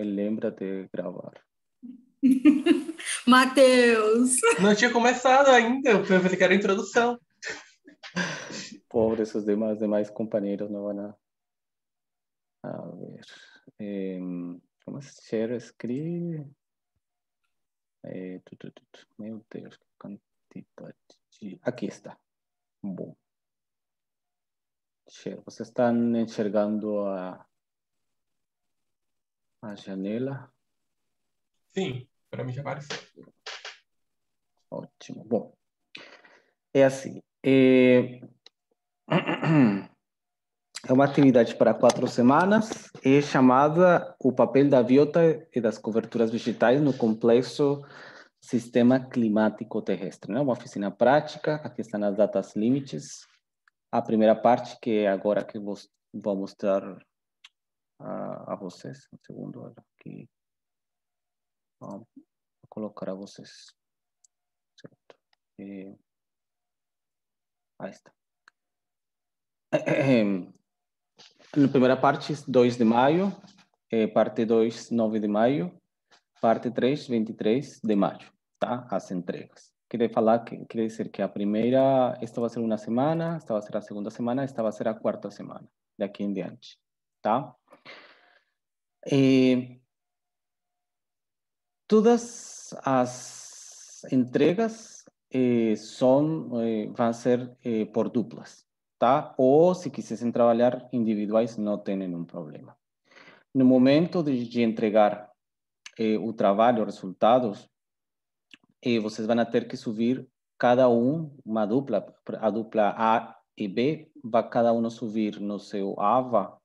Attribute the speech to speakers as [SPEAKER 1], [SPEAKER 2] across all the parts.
[SPEAKER 1] lembra de gravar.
[SPEAKER 2] Matheus!
[SPEAKER 3] Não tinha começado ainda, eu pensei que era a introdução.
[SPEAKER 1] Pobres, os demais companheiros não vão a ver. Como se share screen? Meu Deus, que quantidade de... Aqui está. Bom. Share. Vocês estão enxergando a janela?
[SPEAKER 3] Sim, para mim já apareceu.
[SPEAKER 1] Ótimo. Bom, é assim. É uma atividade para 4 semanas. É chamada O Papel da Biota e das Coberturas Vegetais no Complexo Sistema Climático Terrestre. Né? Uma oficina prática. Aqui estão as datas limites. A primeira parte, que é agora que vou mostrar a vocês. Um segundo, aqui. Vou colocar a vocês. Certo. Aí está. Na primeira parte, 2 de maio. Parte 2, 9 de maio. Parte 3, 23 de maio. Tá? As entregas. Quer dizer que a primeira, esta vai ser uma semana, esta vai ser a segunda semana, esta vai ser a quarta semana, daqui em diante. Tá? Todas as entregas vão ser por duplas, tá? Ou se quisessem trabalhar individuais, não tem nenhum problema. No momento de entregar o trabalho, os resultados, vocês vão ter que subir uma dupla, a dupla A e B, vai cada um subir no seu AVA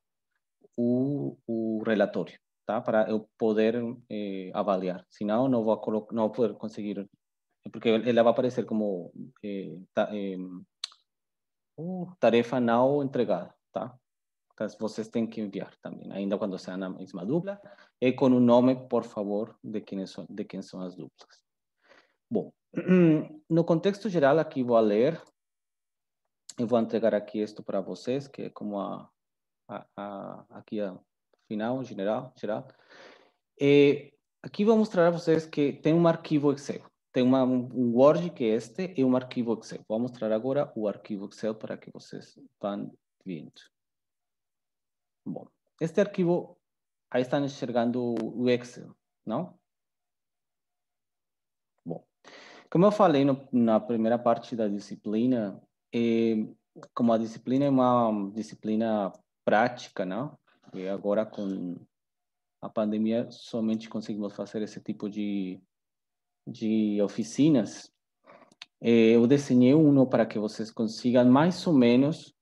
[SPEAKER 1] o relatório, tá? Para eu poder avaliar. Senão, não vou poder conseguir, porque ela vai aparecer como tarefa não entregada, tá? Então, vocês têm que enviar também, ainda quando seja na mesma dupla, e com um nome, por favor, de quem são as duplas. Bom, no contexto geral, aqui vou ler, eu vou entregar aqui isto para vocês, que é como aqui a final, geral. Aqui vou mostrar a vocês que tem um arquivo Excel. Tem um Word que é este e um arquivo Excel. Vou mostrar agora o arquivo Excel para que vocês vão vendo. Bom, este arquivo, aí estão enxergando o Excel, não? Bom, como eu falei na primeira parte da disciplina, como a disciplina é uma disciplina prática, não? E agora com a pandemia somente conseguimos fazer esse tipo de oficinas. Eu desenhei para que vocês consigam mais ou menos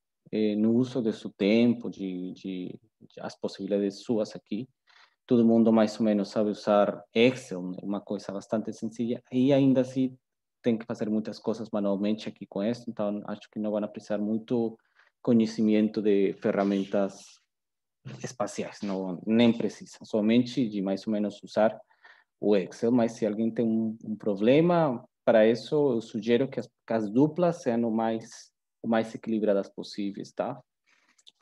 [SPEAKER 1] no uso de seu tempo, de as possibilidades suas aqui. Todo mundo mais ou menos sabe usar Excel, uma coisa bastante sencilla, e ainda assim tem que fazer muitas coisas manualmente aqui com isso, então acho que não vão precisar muito conhecimento de ferramentas espaciais, não, nem precisa, somente de mais ou menos usar o Excel, mas se alguém tem um problema, para isso eu sugiro que as duplas sejam o mais equilibradas possíveis, tá?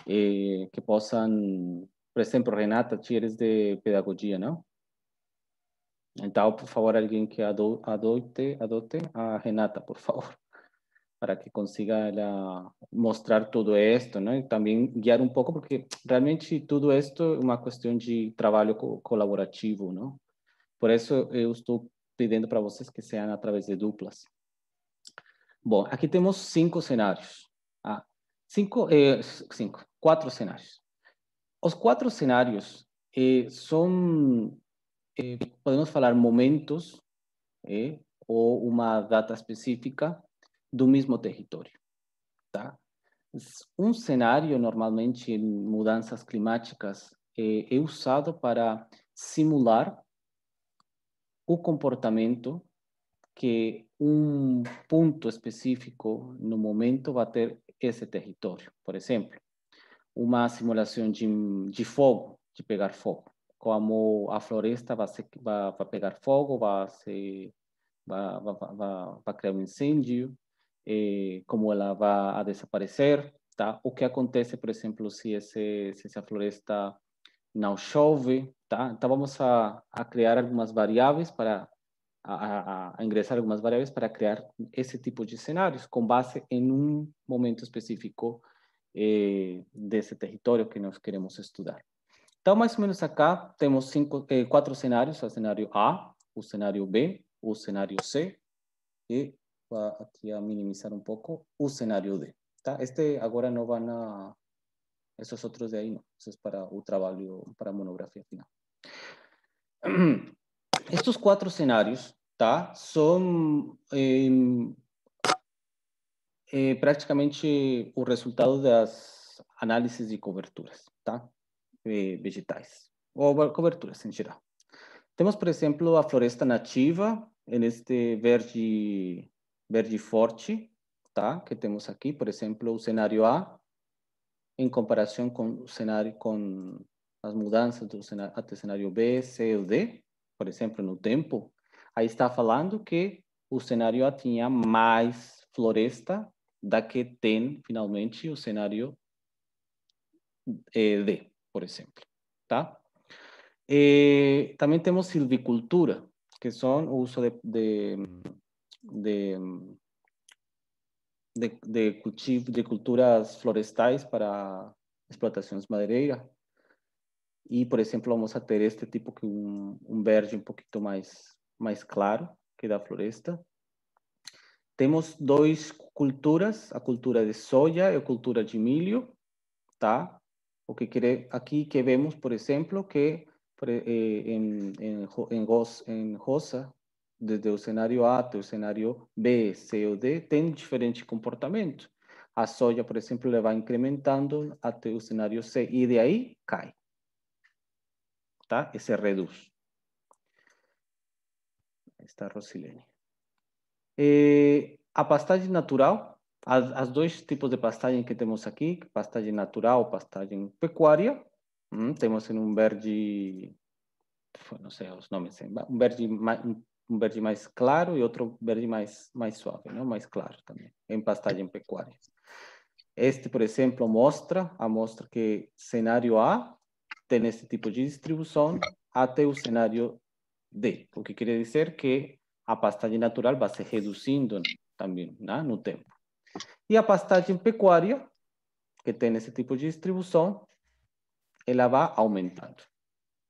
[SPEAKER 1] Que possam, por exemplo, Renata, tu eres de pedagogia, não? Então, por favor, alguém que adote a Renata, por favor, para que consiga ela mostrar tudo isto, né? E também guiar um pouco, porque realmente tudo isto é uma questão de trabalho colaborativo, não? Por isso eu estou pedindo para vocês que sejam através de duplas. Bom, aqui temos 5 cenários. Quatro cenários. Os 4 cenários são, podemos falar, momentos ou uma data específica do mesmo território, tá? Um cenário, normalmente, em mudanças climáticas, é usado para simular o comportamento que um ponto específico no momento vai ter esse território. Por exemplo, uma simulação de fogo, de pegar fogo. Como a floresta vai pegar fogo, vai criar um incêndio, como ela vai desaparecer, tá? O que acontece, por exemplo, se essa floresta não chove, tá? Então vamos a criar algumas variáveis para a ingressar algumas variáveis para criar esse tipo de cenários com base em um momento específico desse território que nós queremos estudar. Então, mais ou menos acá temos quatro cenários: o cenário A, o cenário B, o cenário C e vou aqui a minimizar um pouco o cenário D. Tá? Este agora não vai na... Esses outros de aí não. Isso é para o trabalho, para a monografia final. Estes quatro cenários, tá? São praticamente o resultado das análises de coberturas, tá? Vegetais, ou coberturas em geral. Temos, por exemplo, a floresta nativa, neste verde forte, tá? Que temos aqui, por exemplo, o cenário A, em comparação com o cenário, com as mudanças do cenário, até cenário B, C ou D, por exemplo, no tempo. Aí está falando que o cenário A tinha mais floresta da que tem, finalmente, o cenário D, por exemplo, tá? Também temos silvicultura, que são o uso de cultivo, de culturas florestais para explotações madeireiras. E, por exemplo, vamos a ter este tipo que verde um pouquinho mais claro que da floresta. Temos duas culturas, a cultura de soja e a cultura de milho, tá? O que aqui que vemos, por exemplo, que em roça, desde o cenário A até o cenário B, C ou D, tem diferente comportamento. A soja, por exemplo, ela vai incrementando até o cenário C e de aí cai, tá? E se reduz. Está a Rosilene. A pastagem natural, as dois tipos de pastagem que temos aqui, pastagem natural, pastagem pecuária, temos em um verde, não sei os nomes, um verde mais claro e outro verde mais suave, não? Mais claro também, em pastagem pecuária. Este, por exemplo, mostra que cenário A tem esse tipo de distribuição até o cenário D, o que quer dizer que a pastagem natural vai se reduzindo também, né, no tempo. E a pastagem pecuária, que tem esse tipo de distribuição, ela vai aumentando.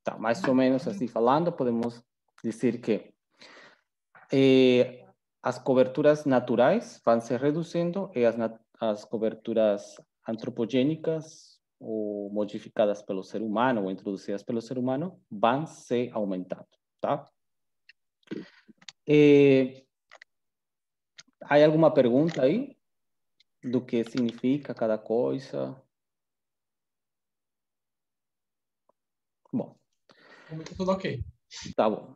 [SPEAKER 1] Tá, mais ou menos assim falando, podemos dizer que as coberturas naturais vão se reduzindo e as coberturas antropogênicas ou modificadas pelo ser humano ou introduzidas pelo ser humano vão se aumentando, tá? Há alguma pergunta aí do que significa cada coisa? Bom.
[SPEAKER 3] Tudo ok.
[SPEAKER 1] Tá bom.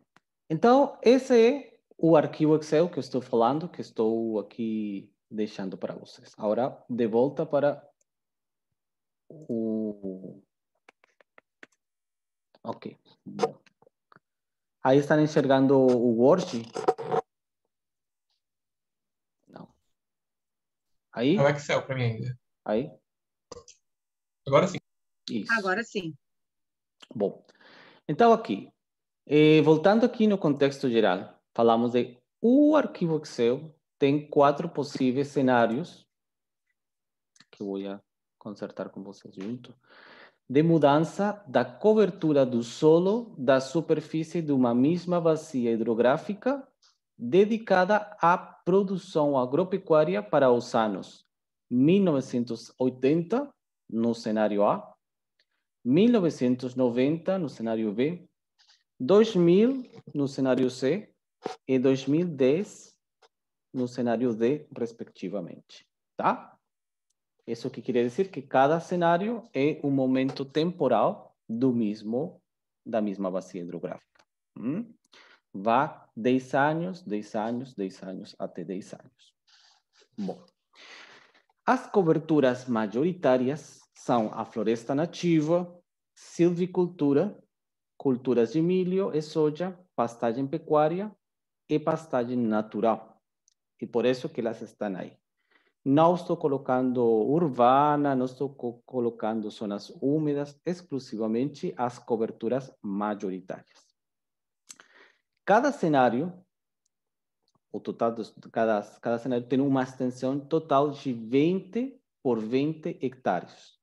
[SPEAKER 1] Então, esse é o arquivo Excel que eu estou falando, que estou aqui deixando para vocês. Agora, de volta para o... Ok. Bom. Aí estão enxergando o Word? Não. Aí?
[SPEAKER 3] É o Excel para mim ainda.
[SPEAKER 1] Aí?
[SPEAKER 3] Agora sim.
[SPEAKER 1] Isso.
[SPEAKER 2] Agora sim.
[SPEAKER 1] Bom, então aqui, voltando aqui no contexto geral, falamos de o arquivo Excel tem 4 possíveis cenários, que eu vou consertar com vocês junto, de mudança da cobertura do solo da superfície de uma mesma bacia hidrográfica dedicada à produção agropecuária para os anos 1980, no cenário A, 1990, no cenário B, 2000, no cenário C, e 2010, no cenário D, respectivamente. Tá? Isso que quer dizer que cada cenário é um momento temporal da mesma bacia hidrográfica. Vá 10 anos, 10 anos, 10 anos, até 10 anos. Bom, as coberturas majoritárias são a floresta nativa, silvicultura, culturas de milho e soja, pastagem pecuária e pastagem natural. E por isso que elas estão aí. Não estou colocando urbana, não estou colocando zonas úmidas, exclusivamente as coberturas majoritárias. Cada cenário, o total de cada cenário tem uma extensão total de 20 por 20 hectares,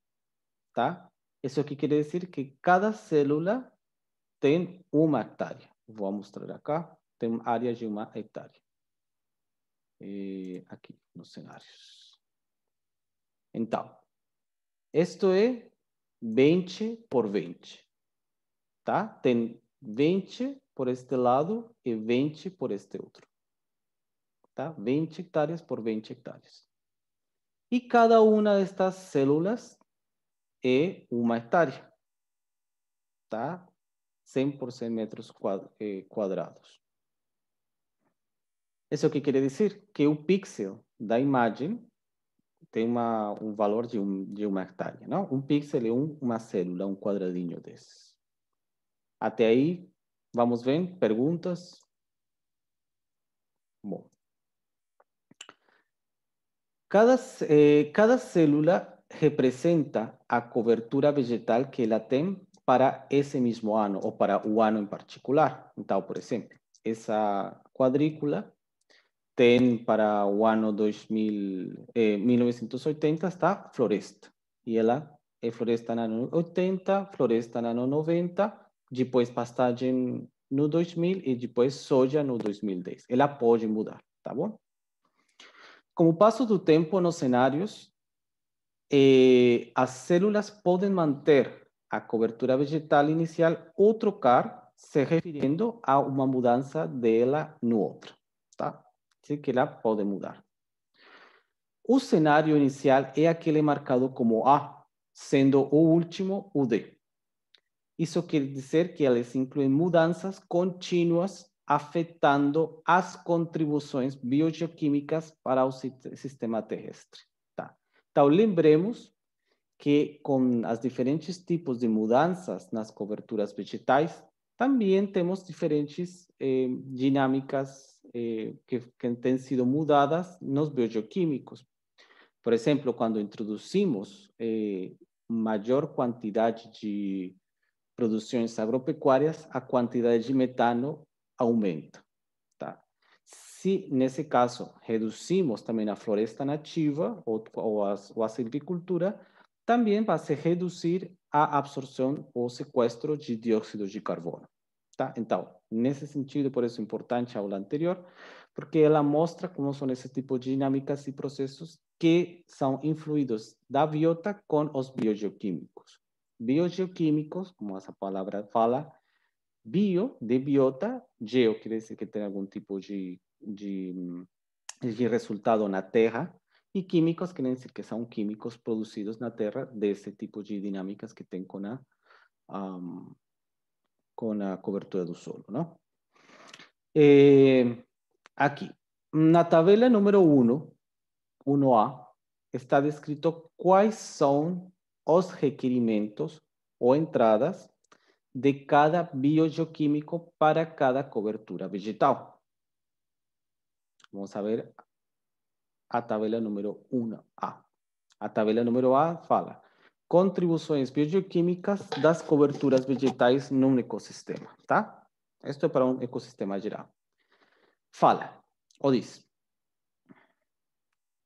[SPEAKER 1] tá? Isso aqui quer dizer que cada célula tem 1 hectare. Vou mostrar acá, tem área de 1 hectare. Aqui, nos cenários. Então, isto é 20 por 20, tá? Tem 20 por este lado e 20 por este outro, tá? 20 hectares por 20 hectares. E cada uma destas células é 1 hectare, tá? 100 por 100 metros quadrados. Isso que quer dizer que o pixel da imagem tem um valor de 1 hectare, não? Um pixel é uma célula, um quadradinho desses. Até aí, vamos ver? Perguntas? Bom. Cada célula representa a cobertura vegetal que ela tem para esse mesmo ano, ou para o ano em particular. Então, por exemplo, essa quadrícula tem para o ano 1980 está floresta. E ela é floresta no ano 80, floresta no ano 90, depois pastagem no 2000 e depois soja no 2010. Ela pode mudar, tá bom? Com o passo do tempo nos cenários, as células podem manter a cobertura vegetal inicial ou trocar, se referindo a uma mudança dela no outro, tá? Assim que ela pode mudar. O cenário inicial é aquele marcado como A, sendo o último o D. Isso quer dizer que elas incluem mudanças contínuas afetando as contribuições biogeoquímicas para o sistema terrestre. Tá? Então, lembremos que com os diferentes tipos de mudanças nas coberturas vegetais, também temos diferentes dinâmicas que têm sido mudadas nos biogeoquímicos. Por exemplo, quando introduzimos maior quantidade de produções agropecuárias, a quantidade de metano aumenta. Tá? Se, nesse caso, reduzimos também a floresta nativa ou a silvicultura, também vai se reduzir a absorção ou sequestro de dióxido de carbono. Tá? Então, nesse sentido, por isso é importante a aula anterior, porque ela mostra como são esse tipo de dinâmicas e processos que são influídos da biota com os biogeoquímicos. Biogeoquímicos, como essa palavra fala, bio, de biota, geo quer dizer que tem algum tipo de resultado na Terra, e químicos quer dizer que são químicos produzidos na Terra desse tipo de dinâmicas que tem com a cobertura do solo, não? Aqui, na tabela número 1A, está descrito quais são os requerimentos ou entradas de cada biogeoquímico para cada cobertura vegetal. Vamos a ver a tabela número 1A. A tabela número A fala contribuições biogeoquímicas das coberturas vegetais num ecossistema, tá? Isto é para um ecossistema geral. Fala, ou diz.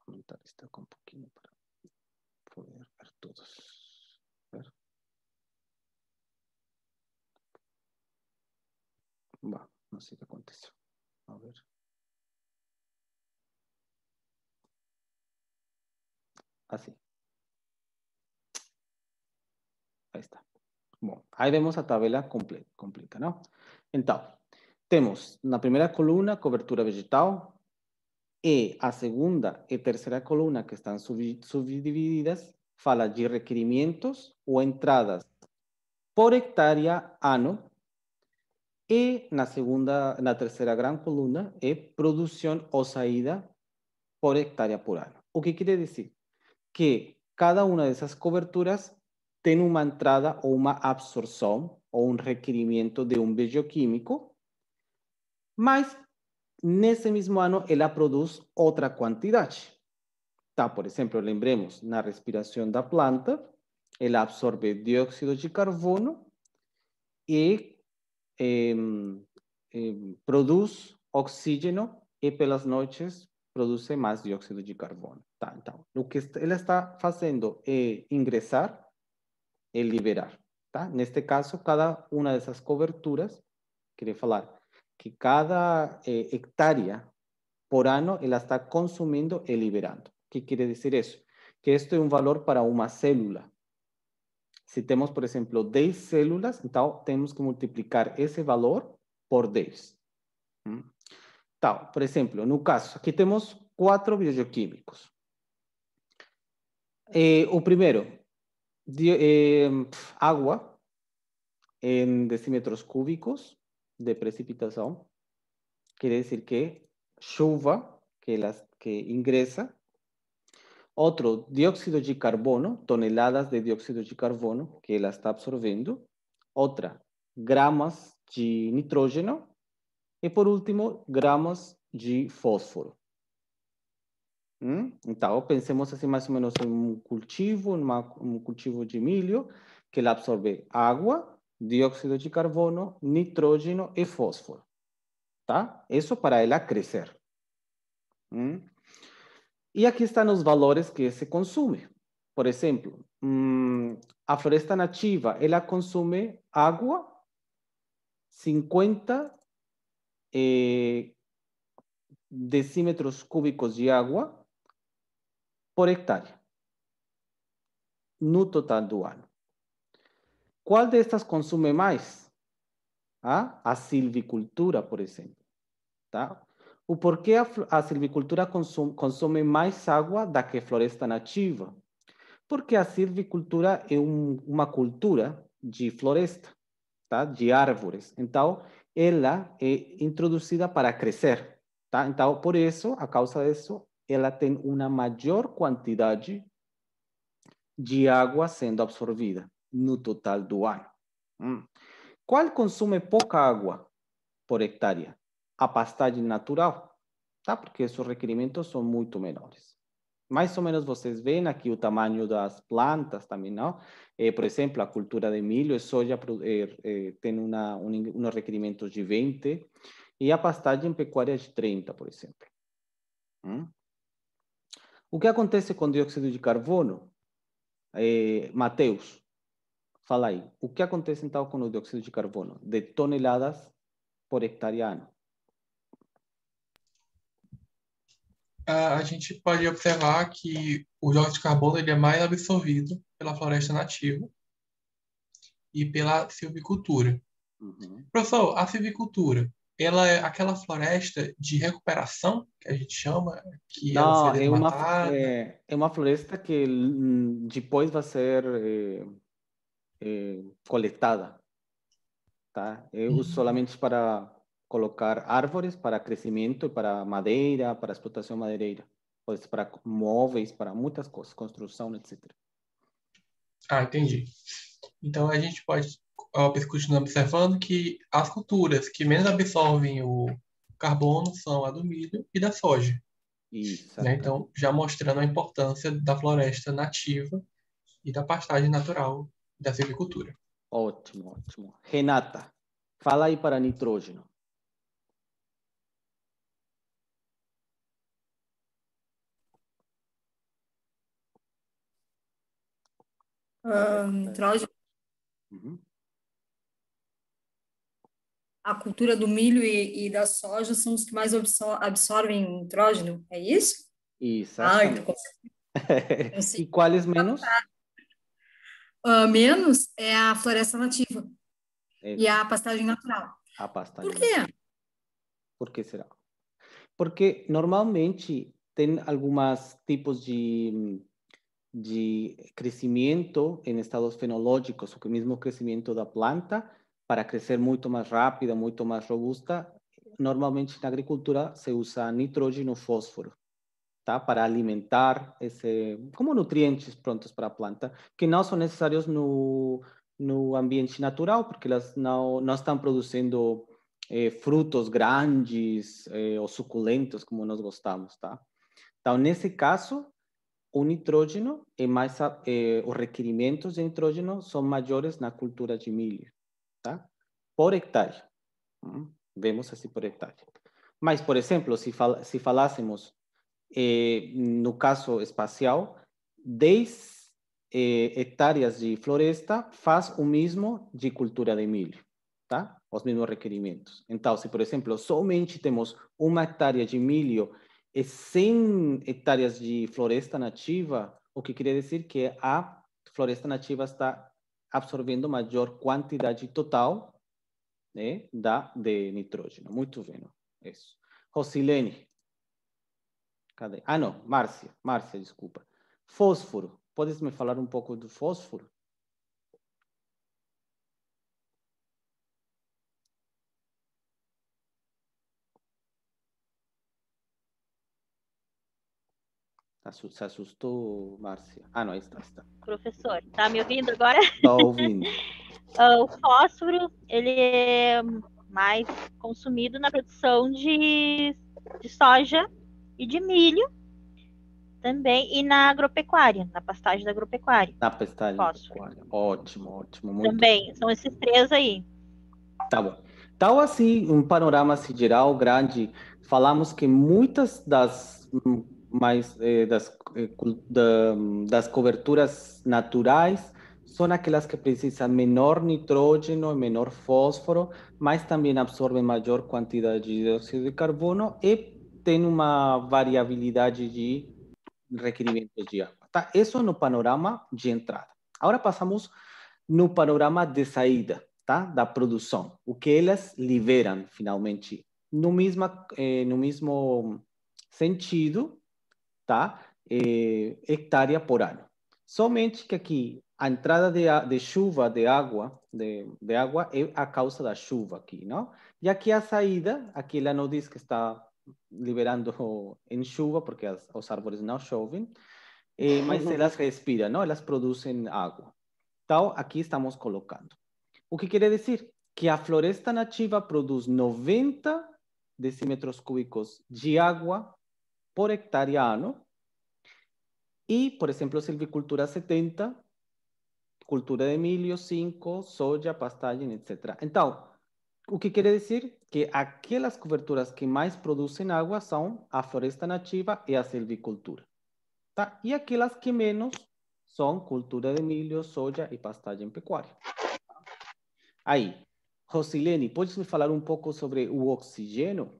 [SPEAKER 1] Vou aumentar isto aqui um pouquinho para poder ver todos. Ver. Bah, não sei o que aconteceu. A ver. Assim. Aí está. Bom, aí vemos a tabela completa, não? Então, temos na primeira coluna cobertura vegetal e a segunda e terceira coluna que estão subdivididas fala de requerimentos ou entradas por hectare ano e na terceira grande coluna é produção ou saída por hectare por ano. O que quer dizer? Que cada uma dessas coberturas tem uma entrada ou uma absorção ou um requerimento de um bioquímico, mas nesse mesmo ano ela produz outra quantidade. Tá, por exemplo, lembremos, na respiração da planta, ela absorve dióxido de carbono e produz oxígeno e pelas noites produz mais dióxido de carbono. Tá? Então, o que ela está fazendo é ingressar e liberar. Tá? Neste caso, cada uma dessas coberturas, queria falar que cada hectare por ano ela está consumindo e liberando. O que quer dizer isso? Que isto é um valor para uma célula. Se temos, por exemplo, 10 células, então temos que multiplicar esse valor por 10. Então, por exemplo, no caso, aqui temos 4 biogeoquímicos. O primeiro, água em decímetros cúbicos de precipitação. Quer dizer que chuva que ingressa. Outro, dióxido de carbono, toneladas de dióxido de carbono que ela está absorvendo. Outra, gramas de nitrógeno. E por último, gramas de fósforo. Então, pensemos assim mais ou menos em um cultivo, um cultivo de milho, que ele absorve água, dióxido de carbono, nitrógeno e fósforo. Tá? Isso para ela crescer. E aqui estão os valores que se consome. Por exemplo, a floresta nativa, ela consome água, 50 decímetros cúbicos de água por hectare, no total do ano. Qual destas consome mais? A silvicultura, por exemplo. Tá? O porquê a silvicultura consome mais água do que a floresta nativa? Porque a silvicultura é uma cultura de floresta, tá? De árvores. Então, ela é introduzida para crescer. Tá? Então, por isso, a causa disso, ela tem uma maior quantidade de água sendo absorvida no total do ano. Qual consome pouca água por hectare? A pastagem natural, tá? Porque esses requerimentos são muito menores. Mais ou menos vocês veem aqui o tamanho das plantas também, não? Por exemplo, a cultura de milho e soja tem uns requerimentos de 20 e a pastagem pecuária de 30, por exemplo. O que acontece com dióxido de carbono? Mateus, fala aí. O que acontece então com o dióxido de carbono? De toneladas por hectare ano.
[SPEAKER 3] A gente pode observar que o dióxido de carbono ele é mais absorvido pela floresta nativa e pela silvicultura. Professor, a silvicultura, ela é aquela floresta de recuperação, que a gente chama, que ela foi
[SPEAKER 1] Não,
[SPEAKER 3] desmatada?
[SPEAKER 1] é uma floresta que depois vai ser coletada, tá? Eu uso solamente para colocar árvores para crescimento, para madeira, para explotação madeireira, pode ser para móveis, para muitas coisas, construção, etc.
[SPEAKER 3] Ah, entendi. Então a gente pode continuar observando que as culturas que menos absorvem o carbono são a do milho e da soja, né?
[SPEAKER 1] Exatamente.
[SPEAKER 3] Então, já mostrando a importância da floresta nativa e da pastagem natural da silvicultura.
[SPEAKER 1] Ótimo, ótimo. Renata, fala aí para nitrógeno.
[SPEAKER 2] Nitrógeno,
[SPEAKER 1] Uhum.
[SPEAKER 2] a cultura do milho e da soja são os que mais absorvem nitrógeno, é isso?
[SPEAKER 1] Exatamente.
[SPEAKER 2] Então
[SPEAKER 1] E quais menos?
[SPEAKER 2] menos é a floresta nativa e a
[SPEAKER 1] Exato.
[SPEAKER 2] pastagem natural.
[SPEAKER 1] A pastagem
[SPEAKER 2] Por quê?
[SPEAKER 1] natural. Por que será? Porque normalmente tem alguns tipos de crescimento em estados fenológicos, o mesmo crescimento da planta, para crescer muito mais rápida, muito mais robusta. Normalmente na agricultura se usa nitrógeno, fósforo, tá? Para alimentar como nutrientes prontos para a planta, que não são necessários no ambiente natural, porque elas não estão produzindo frutos grandes ou suculentos como nós gostamos, tá? Então, nesse caso, o nitrógeno e mais os requerimentos de nitrógeno são maiores na cultura de milho, tá? Por hectare. Vemos assim por hectare. Mas, por exemplo, se falássemos no caso espacial, 10 hectares de floresta faz o mesmo de cultura de milho, tá? Os mesmos requerimentos. Então, se, por exemplo, somente temos 1 hectare de milho e 100 hectares de floresta nativa, o que quer dizer que a floresta nativa está absorvendo maior quantidade total, né, de nitrógeno. Muito bem, isso. Rosilene. Cadê? Ah, não, Márcia, desculpa. Fósforo. Podes me falar um pouco do fósforo? Se assustou, Márcia? Ah, não, aí está.
[SPEAKER 4] Professor, tá me ouvindo agora?
[SPEAKER 1] Está ouvindo.
[SPEAKER 4] O fósforo, ele é mais consumido na produção de soja e de milho também, e na agropecuária, na pastagem da agropecuária.
[SPEAKER 1] Na pastagem
[SPEAKER 4] Fósforo.
[SPEAKER 1] Ótimo, muito
[SPEAKER 4] também,
[SPEAKER 1] bom.
[SPEAKER 4] são esses 3 aí.
[SPEAKER 1] Tá bom. Então, assim, um panorama assim, geral, grande, falamos que muitas das das coberturas naturais são aquelas que precisam menor nitrógeno e menor fósforo, mas também absorvem maior quantidade de dióxido de carbono e tem uma variabilidade de requerimentos de água. Tá? Isso no panorama de entrada. Agora passamos no panorama de saída, tá? Da produção. O que elas liberam, finalmente, no mesmo sentido, tá? Hectare por ano. Somente que aqui a entrada de chuva, de água é a causa da chuva aqui, não? E aqui a saída, aqui ela não diz que está liberando em chuva, porque os árvores não chovem, mas elas respiram, não? Elas produzem água. Então, aqui estamos colocando. O que quer dizer? Que a floresta nativa produz 90 decímetros cúbicos de água por hectare ano. E, por exemplo, silvicultura 70, cultura de milho 5, soja, pastagem, etc. Então, o que quer dizer? Que aquelas coberturas que mais produzem água são a floresta nativa e a silvicultura. Tá? E aquelas que menos são cultura de milho, soja e pastagem pecuária. Aí, Rosilene, podes me falar um pouco sobre o oxigênio?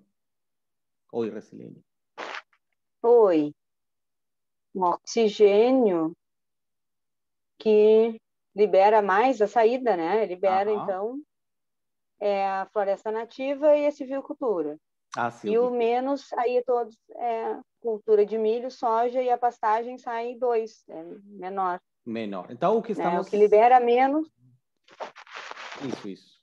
[SPEAKER 1] Oi, Rosilene.
[SPEAKER 5] Oi. O oxigênio que libera mais a saída, né? Libera, então, a floresta nativa e a silvicultura. E o menos, aí todos, cultura de milho, soja e a pastagem saem 2, menor.
[SPEAKER 1] Menor. Então, o que estamos...
[SPEAKER 5] O que libera menos...
[SPEAKER 1] Isso.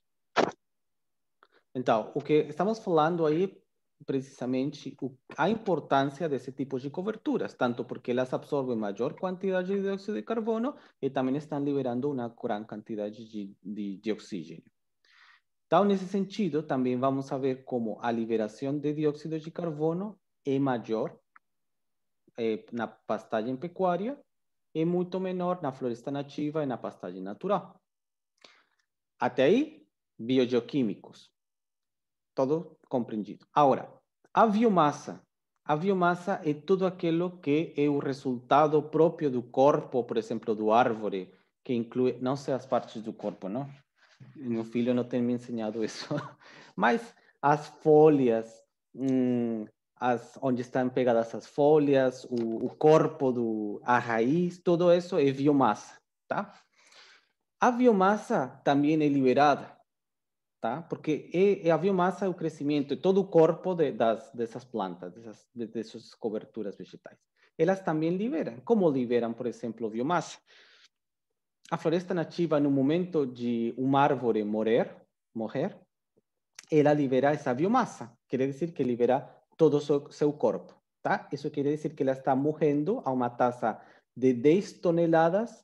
[SPEAKER 1] Então, o que estamos falando aí, precisamente, a importância desse tipo de coberturas, tanto porque elas absorvem maior quantidade de dióxido de carbono e também estão liberando uma grande quantidade de oxigênio. Então, nesse sentido, também vamos ver como a liberação de dióxido de carbono é maior na pastagem pecuária e muito menor na floresta nativa e na pastagem natural. Até aí, biogeoquímicos. Todo compreendido. Agora, a biomassa é tudo aquilo que é o resultado próprio do corpo, por exemplo, do árvore, que inclui, não sei as partes do corpo, não? Meu filho não tem me ensinado isso. Mas as folhas, onde estão pegadas as folhas, o corpo, a raiz, tudo isso é biomassa, tá? A biomassa também é liberada, tá? Porque a biomassa é o crescimento de todo o corpo dessas plantas, dessas coberturas vegetais. Elas também liberam. Como liberam, por exemplo, biomassa? A floresta nativa, no momento de uma árvore morrer, ela libera essa biomassa. Quer dizer que libera todo o seu corpo, tá? Isso quer dizer que ela está morrendo a uma taxa de 10 toneladas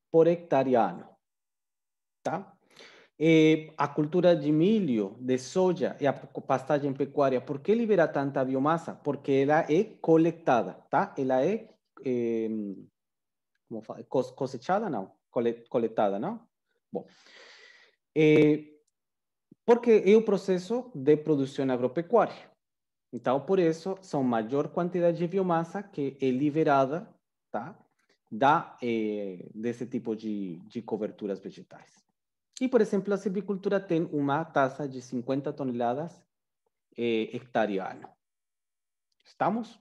[SPEAKER 1] por hectare ano, tá? A cultura de milho, de soja e a pastagem pecuária, por que libera tanta biomassa? Porque ela é coletada, tá? Ela é como fala? Cosechada, não, coletada, não? Bom, porque é o processo de produção agropecuária. Então, por isso, são maior quantidade de biomassa que é liberada, tá? Desse tipo de coberturas vegetais. E, por exemplo, a silvicultura tem uma taxa de 50 toneladas hectare ano. Estamos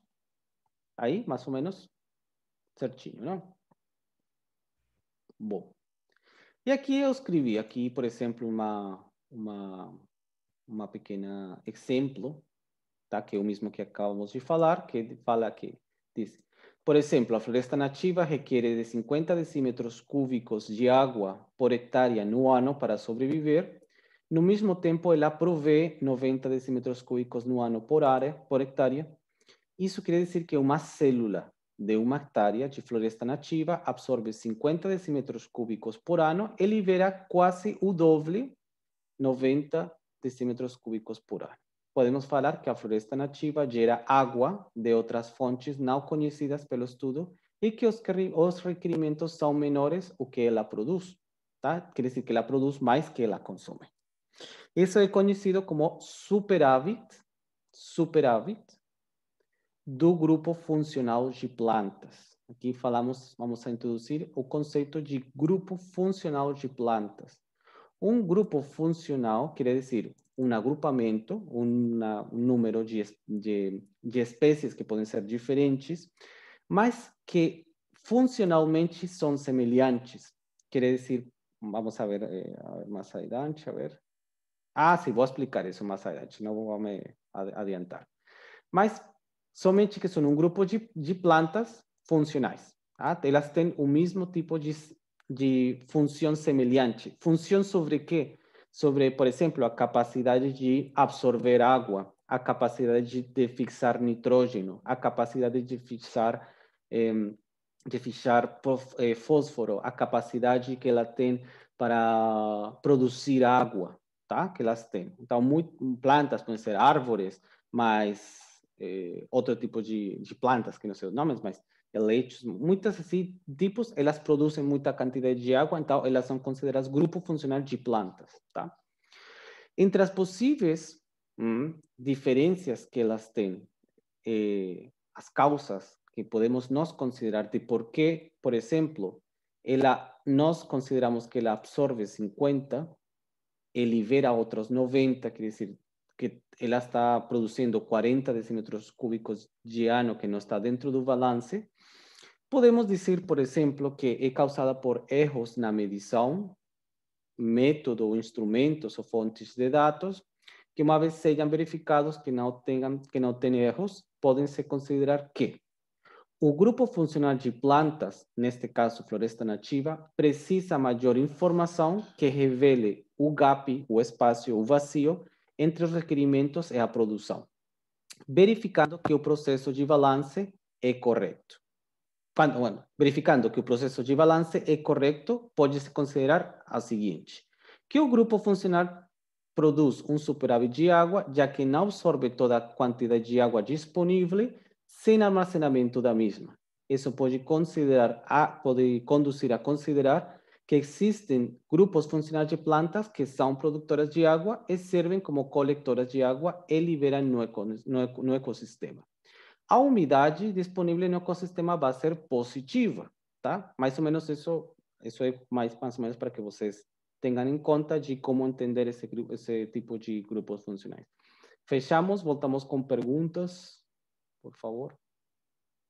[SPEAKER 1] aí, mais ou menos, certinho, não? Bom. E aqui eu escrevi, aqui, por exemplo, uma pequena exemplo, tá? Que é o mesmo que acabamos de falar, que fala que diz, por exemplo, a floresta nativa requer de 50 decímetros cúbicos de água por hectare no ano para sobreviver. No mesmo tempo, ela provê 90 decímetros cúbicos no ano por hectare. Isso quer dizer que uma célula de uma hectare de floresta nativa absorve 50 decímetros cúbicos por ano e libera quase o doble, 90 decímetros cúbicos por ano. Podemos falar que a floresta nativa gera água de outras fontes não conhecidas pelo estudo e que os requerimentos são menores do que ela produz, tá? Quer dizer que ela produz mais que ela consome. Isso é conhecido como superávit do grupo funcional de plantas. Aqui vamos a introduzir o conceito de grupo funcional de plantas. Um grupo funcional quer dizer um agrupamento, um número de espécies que podem ser diferentes, mas que funcionalmente são semelhantes. Quer dizer, vamos a ver mais adiante, a ver. Sim, vou explicar isso mais adiante, não vou me adiantar. Mas somente que são um grupo de plantas funcionais. Tá? Elas têm o mesmo tipo de função semelhante. Função sobre quê? Sobre, por exemplo, a capacidade de absorver água, a capacidade de fixar nitrógeno, a capacidade de fixar fósforo, a capacidade que ela tem para produzir água, tá? Que elas têm. Então, plantas podem ser árvores, mas outro tipo de plantas, que não sei os nomes, mas helechos, muitas assim, tipos, elas produzem muita quantidade de água, então elas são consideradas grupo funcional de plantas, tá? Entre as possíveis diferenças que elas têm, as causas que podemos nós considerar de por que, por exemplo, nós consideramos que ela absorve 50 e libera outros 90, quer dizer, que ela está produzindo 40 decímetros cúbicos de ano que não está dentro do balance, podemos dizer, por exemplo, que é causada por erros na medição, método, instrumentos ou fontes de dados, que uma vez sejam verificados que não têm erros, podem se considerar que o grupo funcional de plantas, neste caso floresta nativa, precisa maior informação que revele o gap, o espaço, o vazio entre os requerimentos e a produção, verificando que o processo de balance é correto. Verificando que o processo de balance é correto, pode-se considerar a seguinte, que o grupo funcional produz um superávit de água, já que não absorve toda a quantidade de água disponível sem armazenamento da mesma. Isso pode conduzir a considerar que existem grupos funcionais de plantas que são produtoras de água e servem como coletoras de água e liberam no ecossistema. A umidade disponível no ecossistema vai ser positiva, tá? Mais ou menos isso é mais ou menos para que vocês tenham em conta de como entender esse tipo de grupos funcionais. Fechamos, voltamos com perguntas, por favor.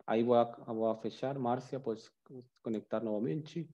[SPEAKER 1] Aí vou a fechar. Márcia, pode conectar novamente.